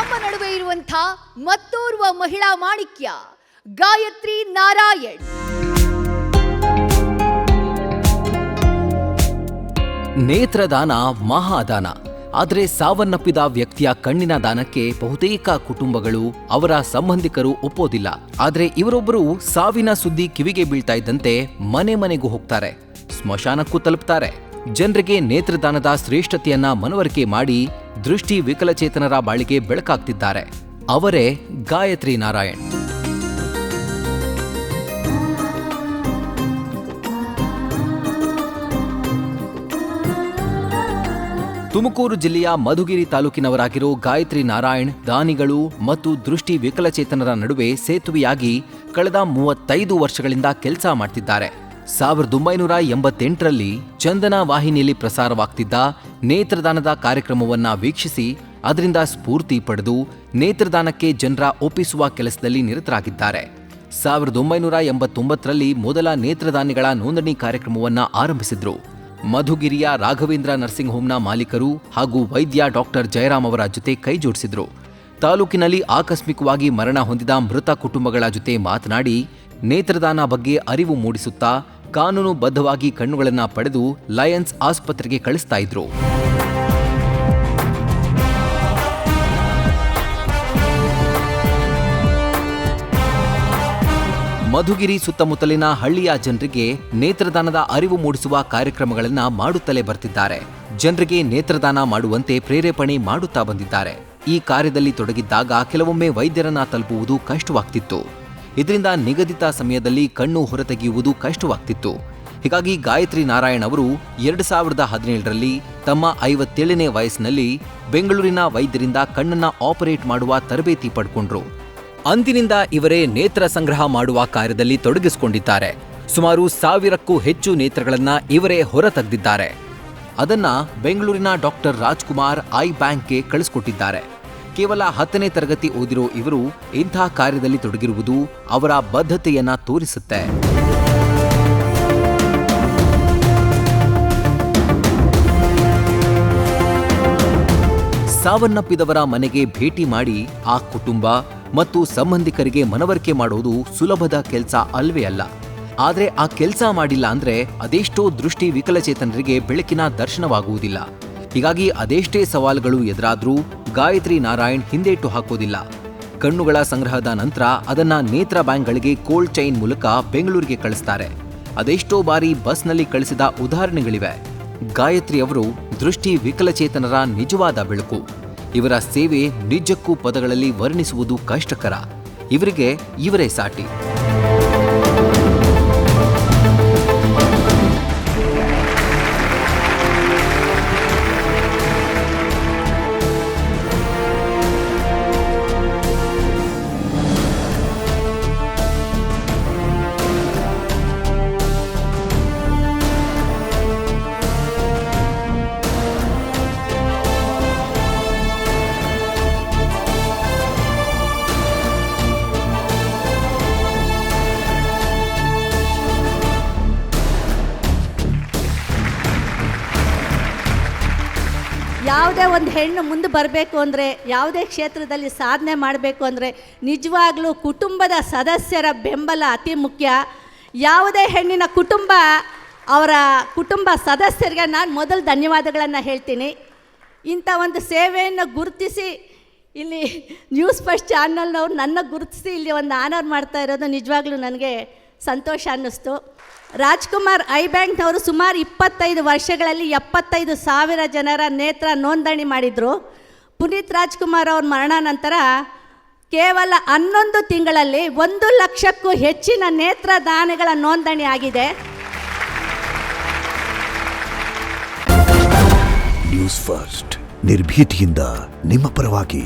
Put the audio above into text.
ನಮ್ಮ ನಡುವೆ ಇರುವಂಥ ಮತ್ತೋರ್ವ ಮಹಿಳಾ ಮಾಣಿಕ್ಯ ಗಾಯತ್ರಿ ನಾರಾಯಣ್. ನೇತ್ರದಾನ ಮಹಾದಾನ. ಆದರೆ ಸಾವನ್ನಪ್ಪಿದ ವ್ಯಕ್ತಿಯ ಕಣ್ಣಿನ ದಾನಕ್ಕೆ ಬಹುತೇಕ ಕುಟುಂಬಗಳು ಅವರ ಸಂಬಂಧಿಕರು ಒಪ್ಪೋದಿಲ್ಲ. ಆದರೆ ಇವರೊಬ್ಬರು ಸಾವಿನ ಸುದ್ದಿ ಕಿವಿಗೆ ಬೀಳ್ತಾ ಇದ್ದಂತೆ ಮನೆ ಮನೆಗೂ ಹೋಗ್ತಾರೆ, ಸ್ಮಶಾನಕ್ಕೂ ತಲುಪ್ತಾರೆ. ಜನರಿಗೆ ನೇತ್ರದಾನದ ಶ್ರೇಷ್ಠತೆಯನ್ನ ಮನವರಿಕೆ ಮಾಡಿ ದೃಷ್ಟಿ ವಿಕಲಚೇತನರ ಬಾಳಿಗೆ ಬೆಳಕಾಗ್ತಿದ್ದಾರೆ. ಅವರೇ ಗಾಯತ್ರಿ ನಾರಾಯಣ್. ತುಮಕೂರು ಜಿಲ್ಲೆಯ ಮಧುಗಿರಿ ತಾಲೂಕಿನವರಾಗಿರೋ ಗಾಯತ್ರಿ ನಾರಾಯಣ್ ದಾನಿಗಳು ಮತ್ತು ದೃಷ್ಟಿ ವಿಕಲಚೇತನರ ನಡುವೆ ಸೇತುವೆಯಾಗಿ ಕಳೆದ 35 ವರ್ಷಗಳಿಂದ ಕೆಲಸ ಮಾಡ್ತಿದ್ದಾರೆ. 1988ರಲ್ಲಿ ಚಂದನ ವಾಹಿನಿಯಲ್ಲಿ ಪ್ರಸಾರವಾಗ್ತಿದ್ದ ನೇತ್ರದಾನದ ಕಾರ್ಯಕ್ರಮವನ್ನ ವೀಕ್ಷಿಸಿ ಅದರಿಂದ ಸ್ಫೂರ್ತಿ ಪಡೆದು ನೇತ್ರದಾನಕ್ಕೆ ಜನರ ಒಪ್ಪಿಸುವ ಕೆಲಸದಲ್ಲಿ ನಿರತರಾಗಿದ್ದಾರೆ. 1989ರಲ್ಲಿ ಮೊದಲ ನೇತ್ರದಾನಿಗಳ ನೋಂದಣಿ ಕಾರ್ಯಕ್ರಮವನ್ನ ಆರಂಭಿಸಿದ್ರು. ಮಧುಗಿರಿಯ ರಾಘವೇಂದ್ರ ನರ್ಸಿಂಗ್ ಹೋಮ್ನ ಮಾಲೀಕರು ಹಾಗೂ ವೈದ್ಯ ಡಾಕ್ಟರ್ ಜಯರಾಮ್ ಅವರ ಜೊತೆ ಕೈ ಜೋಡಿಸಿದ್ರು. ತಾಲೂಕಿನಲ್ಲಿ ಆಕಸ್ಮಿಕವಾಗಿ ಮರಣ ಹೊಂದಿದ ಮೃತ ಕುಟುಂಬಗಳ ಜೊತೆ ಮಾತನಾಡಿ ನೇತ್ರದಾನ ಬಗ್ಗೆ ಅರಿವು ಮೂಡಿಸುತ್ತಾ ಕಾನೂನುಬದ್ಧವಾಗಿ ಕಣ್ಣುಗಳನ್ನು ಪಡೆದು ಲಯನ್ಸ್ ಆಸ್ಪತ್ರೆಗೆ ಕಳಿಸ್ತಾ ಇದ್ರು. ಮಧುಗಿರಿ ಸುತ್ತಮುತ್ತಲಿನ ಹಳ್ಳಿಯ ಜನರಿಗೆ ನೇತ್ರದಾನದ ಅರಿವು ಮೂಡಿಸುವ ಕಾರ್ಯಕ್ರಮಗಳನ್ನ ಮಾಡುತ್ತಲೇ ಬರ್ತಿದ್ದಾರೆ. ಜನರಿಗೆ ನೇತ್ರದಾನ ಮಾಡುವಂತೆ ಪ್ರೇರೇಪಣೆ ಮಾಡುತ್ತಾ ಬಂದಿದ್ದಾರೆ. ಈ ಕಾರ್ಯದಲ್ಲಿ ತೊಡಗಿದ್ದಾಗ ಕೆಲವೊಮ್ಮೆ ವೈದ್ಯರನ್ನ ತಲುಪುವುದು ಕಷ್ಟವಾಗ್ತಿತ್ತು. ಇದರಿಂದ ನಿಗದಿತ ಸಮಯದಲ್ಲಿ ಕಣ್ಣು ಹೊರತೆಗೆಯುವುದು ಕಷ್ಟವಾಗ್ತಿತ್ತು. ಹೀಗಾಗಿ ಗಾಯತ್ರಿ ನಾರಾಯಣ್ ಅವರು 2017ರಲ್ಲಿ ತಮ್ಮ 57ನೇ ವಯಸ್ಸಿನಲ್ಲಿ ಬೆಂಗಳೂರಿನ ವೈದ್ಯರಿಂದ ಕಣ್ಣನ್ನ ಆಪರೇಟ್ ಮಾಡುವ ತರಬೇತಿ ಪಡ್ಕೊಂಡ್ರು. ಅಂದಿನಿಂದ ಇವರೇ ನೇತ್ರ ಸಂಗ್ರಹ ಮಾಡುವ ಕಾರ್ಯದಲ್ಲಿ ತೊಡಗಿಸಿಕೊಂಡಿದ್ದಾರೆ. ಸುಮಾರು 1000ಕ್ಕೂ ಹೆಚ್ಚು ನೇತ್ರಗಳನ್ನ ಇವರೇ ಹೊರ ತೆಗೆದಿದ್ದಾರೆ. ಅದನ್ನ ಬೆಂಗಳೂರಿನ ಡಾಕ್ಟರ್ ರಾಜ್ಕುಮಾರ್ ಐ ಬ್ಯಾಂಕ್ಗೆ ಕಳಿಸ್ಕೊಟ್ಟಿದ್ದಾರೆ. ಕೇವಲ 10ನೇ ತರಗತಿ ಓದಿರೋ ಇವರು ಇಂಥ ಕಾರ್ಯದಲ್ಲಿ ತೊಡಗಿರುವುದು ಅವರ ಬದ್ಧತೆಯನ್ನ ತೋರಿಸುತ್ತೆ. ಸಾವನ್ನಪ್ಪಿದವರ ಮನೆಗೆ ಭೇಟಿ ಮಾಡಿ ಆ ಕುಟುಂಬ ಮತ್ತು ಸಂಬಂಧಿಕರಿಗೆ ಮನವರಿಕೆ ಮಾಡೋದು ಸುಲಭದ ಕೆಲಸ ಅಲ್ವೇ ಅಲ್ಲ. ಆದ್ರೆ ಆ ಕೆಲಸ ಮಾಡಿಲ್ಲ ಅಂದ್ರೆ ಅದೆಷ್ಟೋ ದೃಷ್ಟಿ ವಿಕಲಚೇತನರಿಗೆ ಬೆಳಕಿನ ದರ್ಶನವಾಗುವುದಿಲ್ಲ. ಹೀಗಾಗಿ ಅದೆಷ್ಟೇ ಸವಾಲುಗಳು ಎದುರಾದ್ರೂ ಗಾಯತ್ರಿ ನಾರಾಯಣ್ ಹಿಂದೇಟು ಹಾಕೋದಿಲ್ಲ. ಕಣ್ಣುಗಳ ಸಂಗ್ರಹದ ನಂತರ ಅದನ್ನ ನೇತ್ರ ಬ್ಯಾಂಕ್ಗಳಿಗೆ ಕೋಲ್ಡ್ ಚೈನ್ ಮೂಲಕ ಬೆಂಗಳೂರಿಗೆ ಕಳಿಸ್ತಾರೆ. ಅದೆಷ್ಟೋ ಬಾರಿ ಬಸ್ನಲ್ಲಿ ಕಳಿಸಿದ ಉದಾಹರಣೆಗಳಿವೆ. ಗಾಯತ್ರಿ ಅವರು ದೃಷ್ಟಿ ವಿಕಲಚೇತನರ ನಿಜವಾದ ಬೆಳಕು. ಇವರ ಸೇವೆ ನಿಜಕ್ಕೂ ಪದಗಳಲ್ಲಿ ವರ್ಣಿಸುವುದು ಕಷ್ಟಕರ. ಇವರಿಗೆ ಇವರೇ ಸಾಟಿ. ಯಾವುದೇ ಒಂದು ಹೆಣ್ಣು ಮುಂದೆ ಬರಬೇಕು ಅಂದರೆ, ಯಾವುದೇ ಕ್ಷೇತ್ರದಲ್ಲಿ ಸಾಧನೆ ಮಾಡಬೇಕು ಅಂದರೆ ನಿಜವಾಗ್ಲೂ ಕುಟುಂಬದ ಸದಸ್ಯರ ಬೆಂಬಲ ಅತಿ ಮುಖ್ಯ. ಯಾವುದೇ ಹೆಣ್ಣಿನ ಕುಟುಂಬ, ಅವರ ಕುಟುಂಬ ಸದಸ್ಯರಿಗೆ ನಾನು ಮೊದಲು ಧನ್ಯವಾದಗಳನ್ನು ಹೇಳ್ತೀನಿ. ಇಂಥ ಒಂದು ಸೇವೆಯನ್ನು ಗುರುತಿಸಿ ಇಲ್ಲಿ ನ್ಯೂಸ್ ಫಸ್ಟ್ ಚಾನಲ್ನವ್ರು ನನ್ನ ಗುರುತಿಸಿ ಇಲ್ಲಿ ಒಂದು ಆನರ್ ಮಾಡ್ತಾ ಇರೋದು ನಿಜವಾಗ್ಲೂ ನನಗೆ ಸಂತೋಷ ಅನ್ನಿಸ್ತು. ರಾಜ್ಕುಮಾರ್ ಐ ಬ್ಯಾಂಕ್ನವರು ಸುಮಾರು 25 ವರ್ಷಗಳಲ್ಲಿ 75,000 ಜನರ ನೇತ್ರ ನೋಂದಣಿ ಮಾಡಿದರು. ಪುನೀತ್ ರಾಜ್ಕುಮಾರ್ ಅವ್ರ ಮರಣ ನಂತರ ಕೇವಲ 11 ತಿಂಗಳಲ್ಲಿ 1 ಲಕ್ಷಕ್ಕೂ ಹೆಚ್ಚಿನ ನೇತ್ರದಾನಿಗಳ ನೋಂದಣಿ ಆಗಿದೆ. ನ್ಯೂಸ್ ಫಸ್ಟ್ ನಿರ್ಭೀತಿಯಿಂದ ನಿಮ್ಮ ಪರವಾಗಿ.